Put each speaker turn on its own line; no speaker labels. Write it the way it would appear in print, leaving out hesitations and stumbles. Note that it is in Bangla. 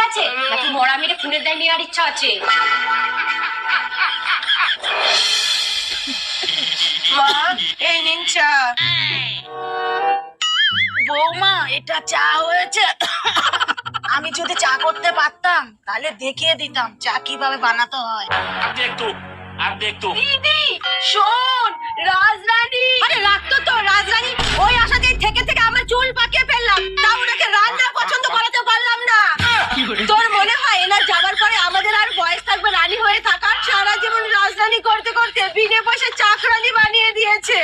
আছে নাকি মরা মেরে ফুলের দায় নেওয়ার ইচ্ছা আছে?
মা, এই নিন চা। বৌমা, এটা চা হয়েছে। আমি যদি চা করতে পারতাম তাহলে দেখিয়ে দিতাম চা কিভাবে বানাতে হয়।
আর দেখতো
দিদি শোন, রাজরানী। আরে রাখতো তো রাজরানী, ওই আশাতেই থেকে থেকে আমার চুল পাকিয়ে ফেললাম, তাও ওনাকে রান্না পছন্দ করাতে পারলাম না। তোর মনে হয় এনার যাবার পরে আমাদের আর বয়স থাকবে রানী হয়ে থাকার? সারা জীবন রাজরানী করতে করতে বিনে পয়সা চাকরানি বানিয়ে দিয়েছে।